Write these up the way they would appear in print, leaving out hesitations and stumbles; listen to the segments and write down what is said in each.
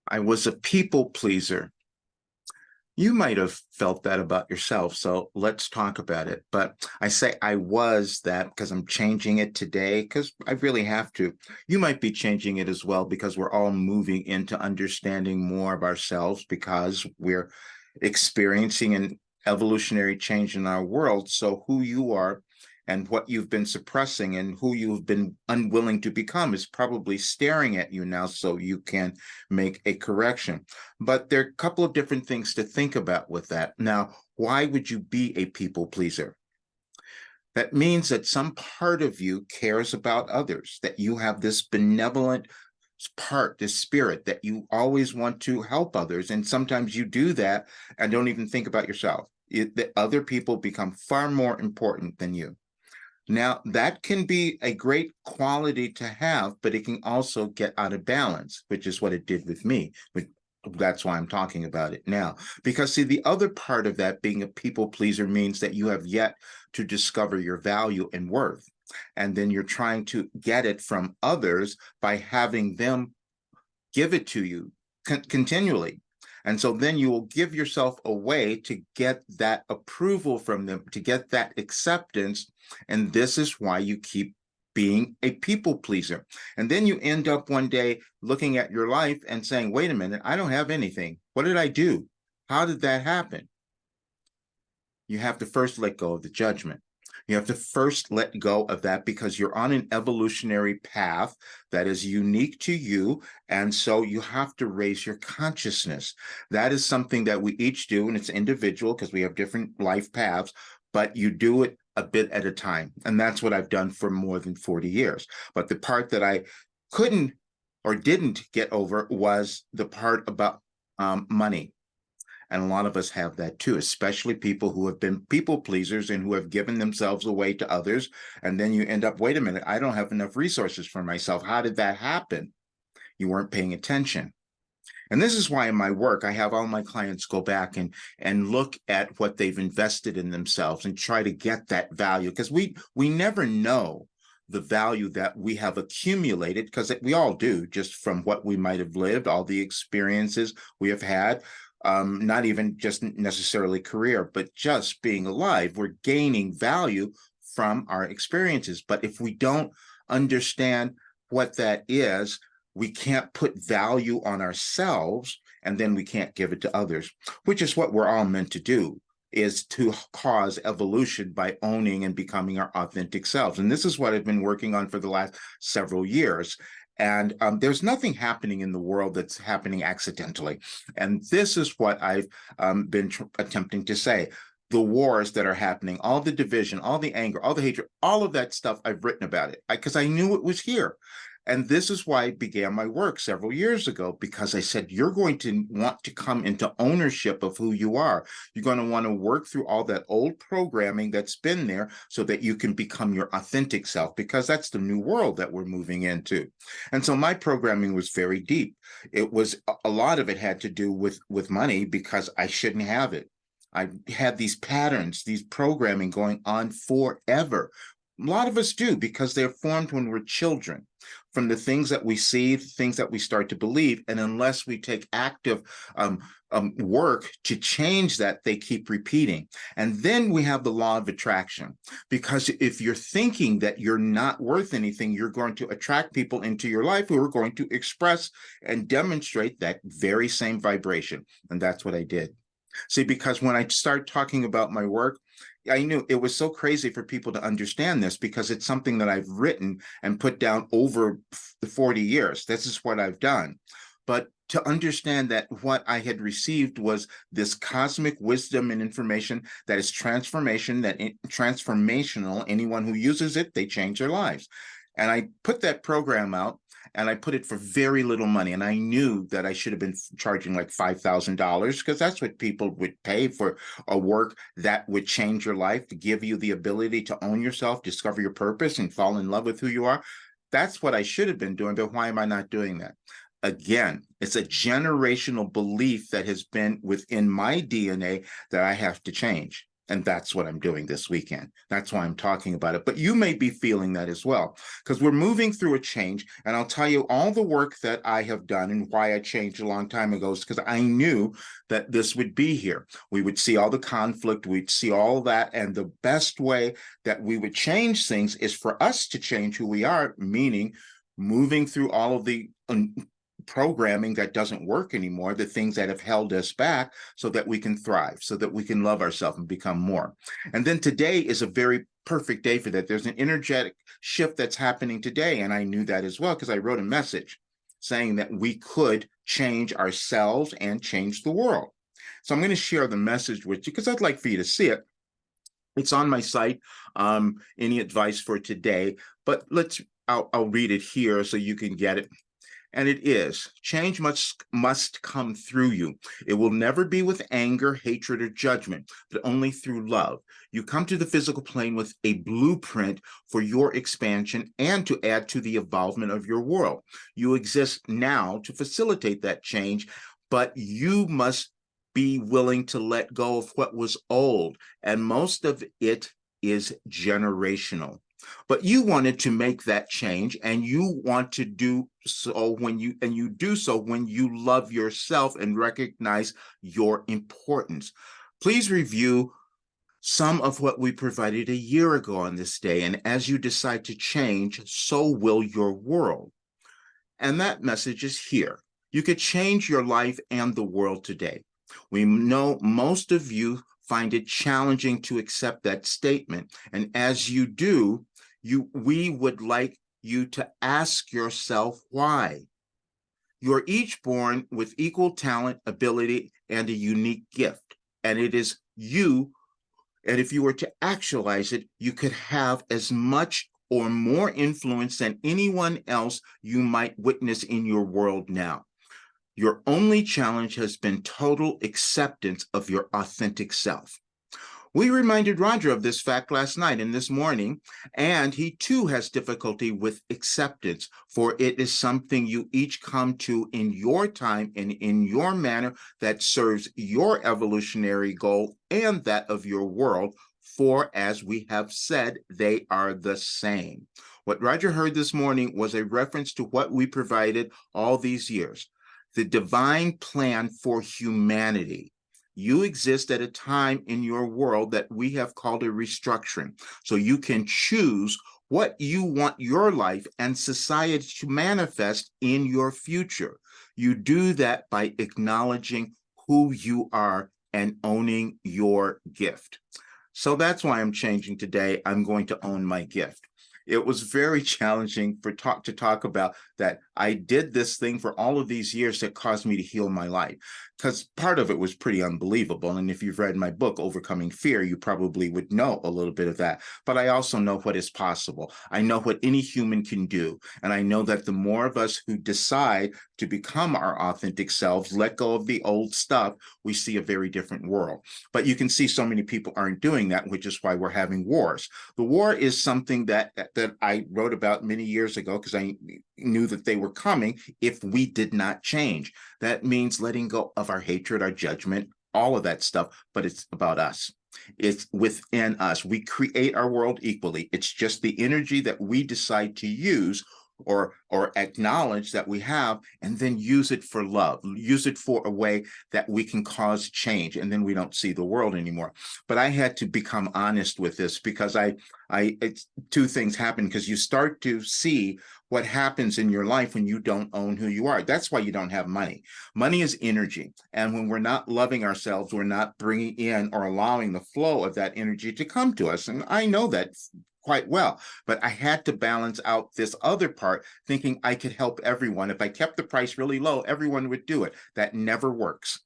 I was a people pleaser. You might have felt that about yourself, so let's talk about it. But I say I was that because I'm changing it today because I really have to. You might be changing it as well because we're all moving into understanding more of ourselves because we're experiencing an evolutionary change in our world. So who you are and what you've been suppressing and who you've been unwilling to become is probably staring at you now so you can make a correction. But there are a couple of different things to think about with that. Now, why would you be a people pleaser? That means that some part of you cares about others, that you have this benevolent part, this spirit that you always want to help others. And sometimes you do that and don't even think about yourself. The other people become far more important than you. Now, that can be a great quality to have, but it can also get out of balance, which is what it did with me. That's why I'm talking about it now. Because, see, the other part of that being a people pleaser means that you have yet to discover your value and worth. And then you're trying to get it from others by having them give it to you continually. And so then you will give yourself a way to get that approval from them, to get that acceptance. And this is why you keep being a people pleaser. And then you end up one day looking at your life and saying, wait a minute, I don't have anything. What did I do? How did that happen? You have to first let go of the judgment. You have to first let go of that because you're on an evolutionary path that is unique to you. And so you have to raise your consciousness. That is something that we each do, and it's individual because we have different life paths, but you do it a bit at a time. And that's what I've done for more than 40 years. But the part that I couldn't or didn't get over was the part about money. And a lot of us have that too, especially people who have been people pleasers and who have given themselves away to others. And then you end up, wait a minute, I don't have enough resources for myself. How did that happen? You weren't paying attention. And this is why in my work, I have all my clients go back and look at what they've invested in themselves and try to get that value, because we never know the value that we have accumulated, because we all do, just from what we might have lived, all the experiences we have had. Not even just necessarily career, but just being alive. We're gaining value from our experiences. But if we don't understand what that is, we can't put value on ourselves, and then we can't give it to others, which is what we're all meant to do, is to cause evolution by owning and becoming our authentic selves. And this is what I've been working on for the last several years. And there's nothing happening in the world that's happening accidentally. And this is what I've been attempting to say. The wars that are happening, all the division, all the anger, all the hatred, all of that stuff, I've written about it because I knew it was here. And this is why I began my work several years ago, because I said, you're going to want to come into ownership of who you are. You're going to want to work through all that old programming that's been there so that you can become your authentic self, because that's the new world that we're moving into. And so my programming was very deep. It was, a lot of it had to do with money, because I shouldn't have it. I had these patterns, these programming going on forever. A lot of us do, because they're formed when we're children, from the things that we see, the things that we start to believe. And unless we take active work to change that, they keep repeating. And then we have the law of attraction, because if you're thinking that you're not worth anything, you're going to attract people into your life who are going to express and demonstrate that very same vibration. And that's what I did. See, because when I start talking about my work, I knew it was so crazy for people to understand this, because it's something that I've written and put down over the 40 years. This is what I've done. But to understand that what I had received was this cosmic wisdom and information that is transformational. Anyone who uses it, they change their lives. And I put that program out, and I put it for very little money. And I knew that I should have been charging like $5,000, because that's what people would pay for a work that would change your life, to give you the ability to own yourself, discover your purpose, and fall in love with who you are. That's what I should have been doing. But why am I not doing that? Again, it's a generational belief that has been within my DNA that I have to change. And that's what I'm doing this weekend. That's why I'm talking about it. But you may be feeling that as well, because we're moving through a change. And I'll tell you all the work that I have done and why I changed a long time ago is because I knew that this would be here. We would see all the conflict, we'd see all that. And the best way that we would change things is for us to change who we are, meaning moving through all of the programming that doesn't work anymore, the things that have held us back, so that we can thrive, so that we can love ourselves and become more. And then today is a very perfect day for that. There's an energetic shift that's happening today. And I knew that as well because I wrote a message saying that we could change ourselves and change the world. So I'm going to share the message with you because I'd like for you to see it. It's on my site, any advice for today, but I'll read it here so you can get it. And it is, change must come through you. It will never be with anger, hatred, or judgment, but only through love. You come to the physical plane with a blueprint for your expansion and to add to the evolvement of your world. You exist now to facilitate that change, but you must be willing to let go of what was old, and most of it is generational. But you wanted to make that change, and you want to do so when you do so when you love yourself and recognize your importance. Please review some of what we provided a year ago on this day, and as you decide to change, so will your world. And that message is here. You could change your life and the world today. We know most of you find it challenging to accept that statement. And as you do, we would like you to ask yourself why. You're each born with equal talent, ability, and a unique gift. And it is you, and if you were to actualize it, you could have as much or more influence than anyone else you might witness in your world now. Your only challenge has been total acceptance of your authentic self. We reminded Roger of this fact last night and this morning, and he too has difficulty with acceptance, for it is something you each come to in your time and in your manner that serves your evolutionary goal and that of your world, for as we have said, they are the same. What Roger heard this morning was a reference to what we provided all these years, the divine plan for humanity. You exist at a time in your world that we have called a restructuring. So you can choose what you want your life and society to manifest in your future. You do that by acknowledging who you are and owning your gift. So that's why I'm changing today. I'm going to own my gift. It was very challenging to talk about that. I did this thing for all of these years that caused me to heal my life, because part of it was pretty unbelievable. And if you've read my book, Overcoming Fear, you probably would know a little bit of that. But I also know what is possible. I know what any human can do. And I know that the more of us who decide to become our authentic selves, let go of the old stuff, we see a very different world. But you can see so many people aren't doing that, which is why we're having wars. The war is something that I wrote about many years ago because I knew that they were coming if we did not change. That means letting go of our hatred, our judgment, all of that stuff, but it's about us. It's within us. We create our world equally. It's just the energy that we decide to use or acknowledge that we have, and then use it for love, use it for a way that we can cause change, and then we don't see the world anymore. But I had to become honest with this because it's two things happen, because you start to see what happens in your life when you don't own who you are. That's why you don't have money. Money is energy. And when we're not loving ourselves, we're not bringing in or allowing the flow of that energy to come to us. And I know that quite well, but I had to balance out this other part, thinking I could help everyone. If I kept the price really low, everyone would do it. That never works,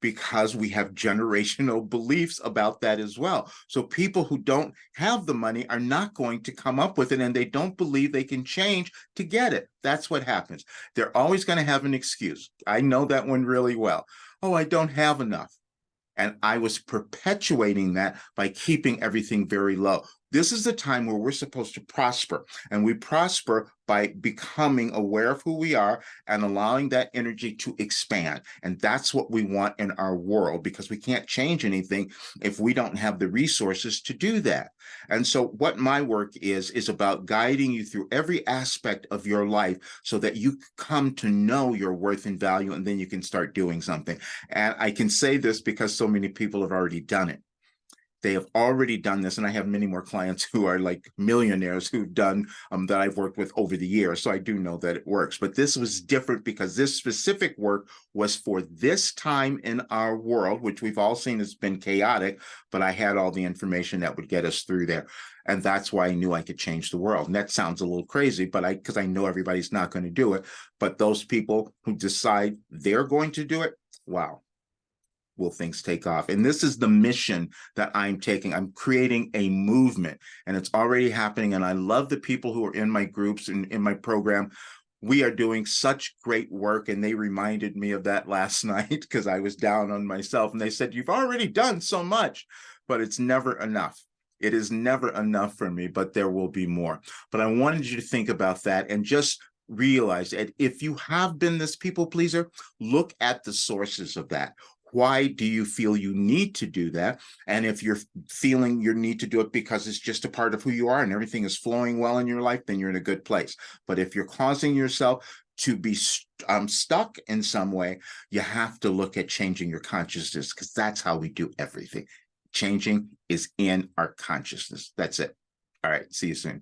because we have generational beliefs about that as well. So people who don't have the money are not going to come up with it, and they don't believe they can change to get it. That's what happens. They're always going to have an excuse. I know that one really well. Oh, I don't have enough. And I was perpetuating that by keeping everything very low. This is the time where we're supposed to prosper, and we prosper by becoming aware of who we are and allowing that energy to expand. And that's what we want in our world, because we can't change anything if we don't have the resources to do that. And so what my work is about guiding you through every aspect of your life so that you come to know your worth and value, and then you can start doing something. And I can say this because so many people have already done it. They have already done this, and I have many more clients who are like millionaires who've done that I've worked with over the years. So I do know that it works. But this was different because this specific work was for this time in our world, which we've all seen has been chaotic. But I had all the information that would get us through there, and that's why I knew I could change the world. And that sounds a little crazy, but because I know everybody's not going to do it. But those people who decide they're going to do it, wow, will things take off. And this is the mission that I'm taking. I'm creating a movement, and it's already happening. And I love the people who are in my groups and in my program. We are doing such great work. And they reminded me of that last night because I was down on myself. And they said, you've already done so much, but it's never enough. It is never enough for me, but there will be more. But I wanted you to think about that and just realize that if you have been this people pleaser, look at the sources of that. Why do you feel you need to do that? And if you're feeling you need to do it because it's just a part of who you are and everything is flowing well in your life, then you're in a good place. But if you're causing yourself to be stuck in some way, you have to look at changing your consciousness, because that's how we do everything. Changing is in our consciousness. That's it. All right. See you soon.